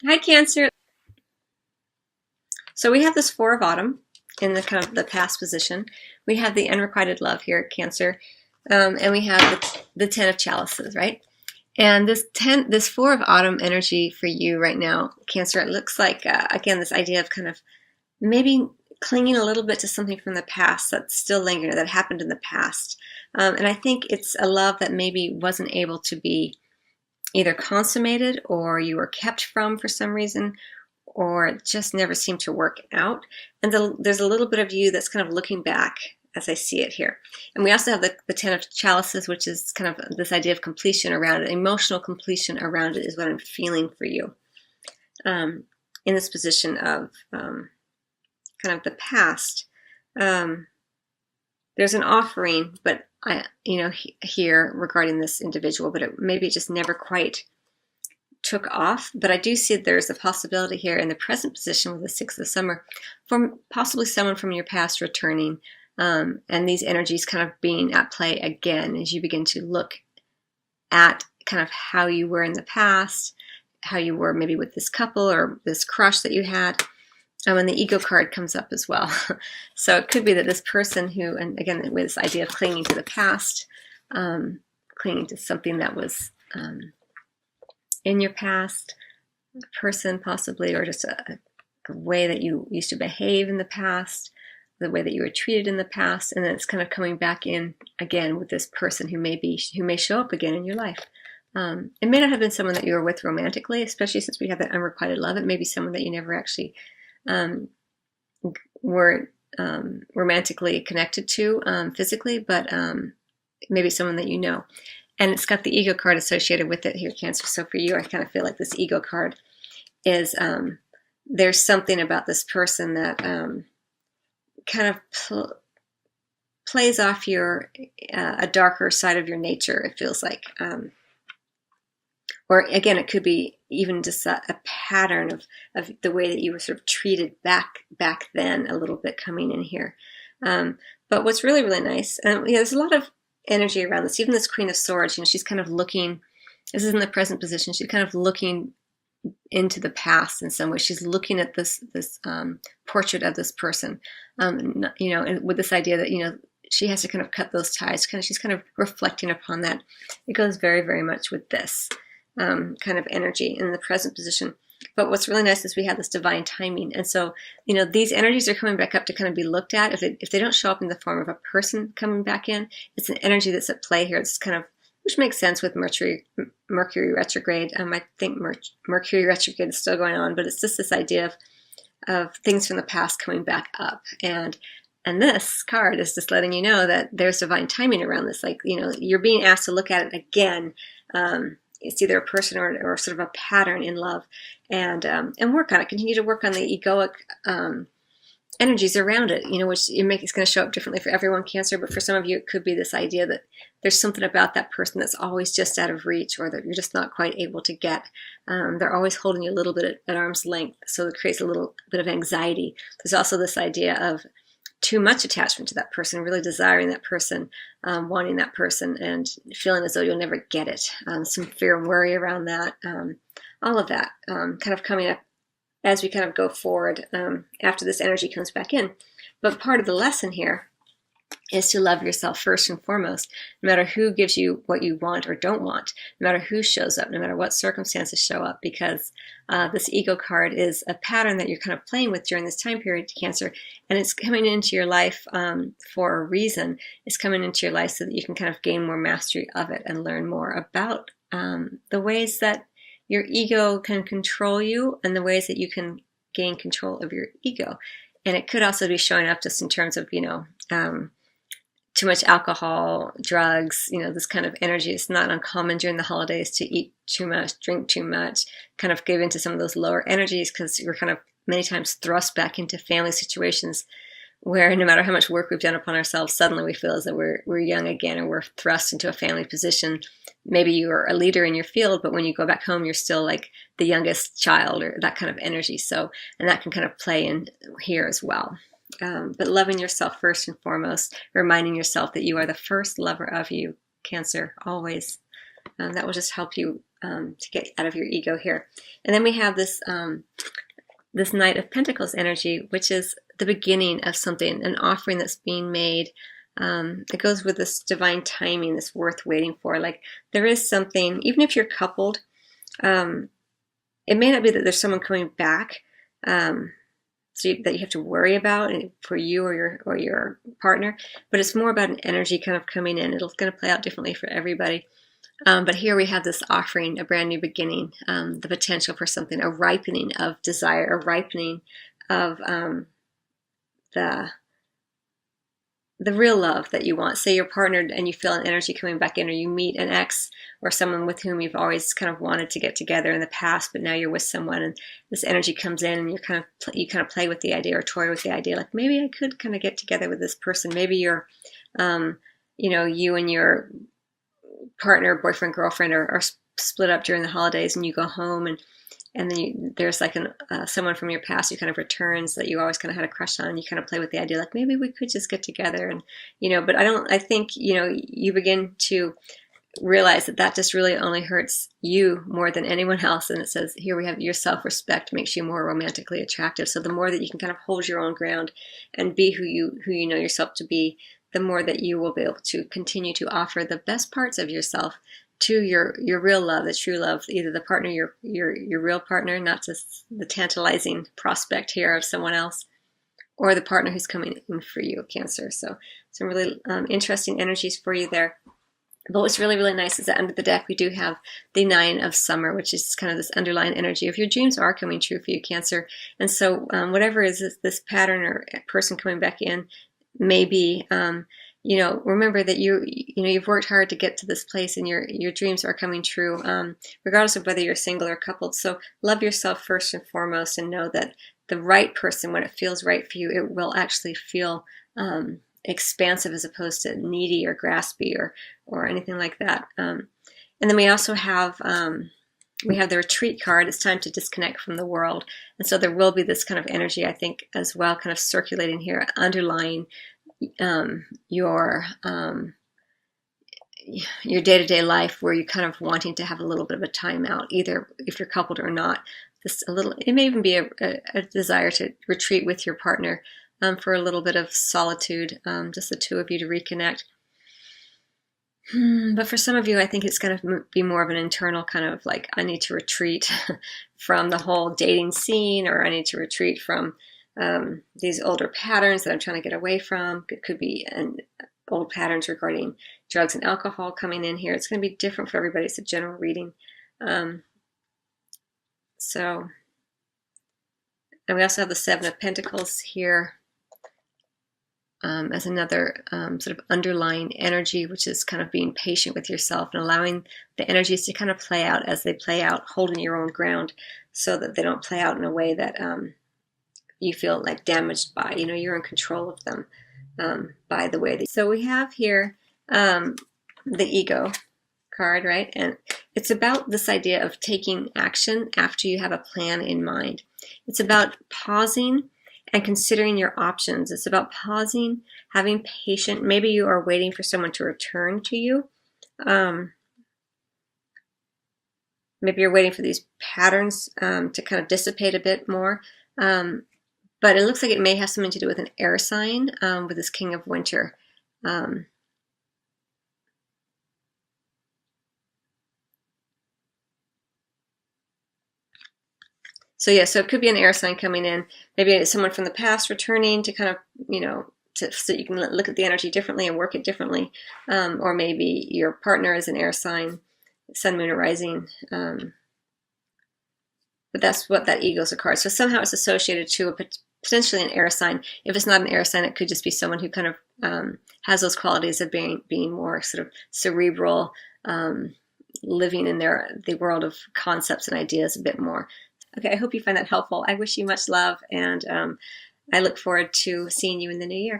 Hi, Cancer. So we have this Four of Autumn in the kind of the past position. We have the unrequited love here at Cancer, and we have the Ten of Chalices, right? And this Four of Autumn energy for you right now, Cancer, it looks like again this idea of kind of maybe clinging a little bit to something from the past that's still lingering, that happened in the past. And I think it's a love that maybe wasn't able to be either consummated or you were kept from for some reason, or it just never seemed to work out. And there's a little bit of you that's kind of looking back as I see it here. And we also have the Ten of Chalices, which is kind of this idea of completion around it, emotional completion around it is what I'm feeling for you in this position of kind of the past. There's an offering, but here regarding this individual, but maybe it just never quite took off. But I do see there's a possibility here in the present position with the Six of Summer from possibly someone from your past returning, and these energies kind of being at play again as you begin to look at kind of how you were in the past, how you were maybe with this couple or this crush that you had. And the ego card comes up as well. So it could be that this person who, and again, with this idea of clinging to the past, clinging to something that was in your past, a person possibly, or just a way that you used to behave in the past, the way that you were treated in the past, and then it's kind of coming back in again with this person who may show up again in your life. It may not have been someone that you were with romantically, especially since we have that unrequited love. It may be someone that you never actually weren't romantically connected to physically, but maybe someone that you know. And it's got the ego card associated with it here, Cancer. So for you, I kind of feel like this ego card is there's something about this person that kind of plays off your a darker side of your nature, it feels like. Or again, it could be even just a pattern of the way that you were sort of treated back then a little bit coming in here. But what's really, really nice, there's a lot of energy around this. Even this Queen of Swords, she's kind of looking, this is in the present position, she's kind of looking into the past in some way. She's looking at this portrait of this person, and with this idea that, she has to kind of cut those ties. She's kind of reflecting upon that. It goes very, very much with this kind of energy in the present position. But what's really nice is we have this divine timing. And so, these energies are coming back up to kind of be looked at. If they don't show up in the form of a person coming back in, it's an energy that's at play here. It's kind of, which makes sense with Mercury retrograde. I think Mercury retrograde is still going on, but it's just this idea of things from the past coming back up. And this card is just letting you know that there's divine timing around this. Like, you're being asked to look at it again. It's either a person or sort of a pattern in love, and work on it. Continue to work on the egoic energies around it, which it's going to show up differently for everyone, Cancer. But for some of you, it could be this idea that there's something about that person that's always just out of reach, or that you're just not quite able to get. They're always holding you a little bit at arm's length, so it creates a little bit of anxiety. There's also this idea of too much attachment to that person, really desiring that person, wanting that person, and feeling as though you'll never get it. Some fear and worry around that. All of that kind of coming up as we kind of go forward after this energy comes back in. But part of the lesson here is to love yourself first and foremost, no matter who gives you what you want or don't want, no matter who shows up, no matter what circumstances show up, because this ego card is a pattern that you're kind of playing with during this time period, Cancer, and it's coming into your life for a reason. It's coming into your life so that you can kind of gain more mastery of it and learn more about the ways that your ego can control you and the ways that you can gain control of your ego. And it could also be showing up just in terms of, too much alcohol, drugs, this kind of energy. It's not uncommon during the holidays to eat too much, drink too much, kind of give into some of those lower energies, because we're kind of many times thrust back into family situations where no matter how much work we've done upon ourselves, suddenly we feel as though we're young again, and we're thrust into a family position. Maybe you're a leader in your field, but when you go back home, you're still like the youngest child, or that kind of energy. So, and that can kind of play in here as well. But loving yourself first and foremost, reminding yourself that you are the first lover of you, Cancer, always. That will just help you to get out of your ego here. And then we have this this Knight of Pentacles energy, which is the beginning of something, an offering that's being made. It goes with this divine timing that's worth waiting for. Like there is something, even if you're coupled, it may not be that there's someone coming back that you have to worry about for you or your partner, but it's more about an energy kind of coming in. It's going to play out differently for everybody. But here we have this offering, a brand new beginning, the potential for something, a ripening of desire, a ripening of the real love that you want. Say you're partnered and you feel an energy coming back in, or you meet an ex or someone with whom you've always kind of wanted to get together in the past, but now you're with someone and this energy comes in and you kind of play with the idea or toy with the idea, like maybe I could kind of get together with this person. Maybe you're, you and your partner, boyfriend, girlfriend are split up during the holidays, and you go home and then there's like someone from your past who kind of returns that you always kind of had a crush on, and you kind of play with the idea like maybe we could just get together. And but I think you begin to realize that just really only hurts you more than anyone else. And it says here we have your self-respect makes you more romantically attractive. So the more that you can kind of hold your own ground and be who you know yourself to be, the more that you will be able to continue to offer the best parts of yourself to your real love, the true love, either the partner, your real partner, not just the tantalizing prospect here of someone else, or the partner who's coming in for you, Cancer. So some really interesting energies for you there. But what's really, really nice is that under the deck we do have the Nine of Summer, which is kind of this underlying energy of your dreams are coming true for you, Cancer. And so whatever is this pattern or person coming back in, maybe remember that you've worked hard to get to this place, and your dreams are coming true, regardless of whether you're single or coupled. So love yourself first and foremost, and know that the right person, when it feels right for you, it will actually feel expansive as opposed to needy or graspy or anything like that. And then we also have the Retreat card. It's time to disconnect from the world. And so there will be this kind of energy, I think, as well, kind of circulating here, underlying your day-to-day life, where you're kind of wanting to have a little bit of a time out, either if you're coupled or not. It may even be a desire to retreat with your partner for a little bit of solitude, just the two of you to reconnect. But for some of you, I think it's going to be more of an internal kind of like, I need to retreat from the whole dating scene, or I need to retreat from these older patterns that I'm trying to get away from. It could be old patterns regarding drugs and alcohol coming in here. It's going to be different for everybody. It's a general reading. And we also have the Seven of Pentacles here as another sort of underlying energy, which is kind of being patient with yourself and allowing the energies to kind of play out as they play out, holding your own ground so that they don't play out in a way that you feel like damaged by. You're in control of them by the way. So we have here the Ego card, right? And it's about this idea of taking action after you have a plan in mind. It's about pausing and considering your options. It's about pausing, having patience. Maybe you are waiting for someone to return to you. Maybe you're waiting for these patterns to kind of dissipate a bit more. But it looks like it may have something to do with an air sign with this King of Winter. So it could be an air sign coming in. Maybe it's someone from the past returning to kind of, so you can look at the energy differently and work it differently. Or maybe your partner is an air sign, sun, moon, or rising. But that's what that Ego's a card. So somehow it's associated to potentially an air sign. If it's not an air sign, it could just be someone who kind of has those qualities of being more sort of cerebral, living in the world of concepts and ideas a bit more. Okay, I hope you find that helpful. I wish you much love, and I look forward to seeing you in the new year.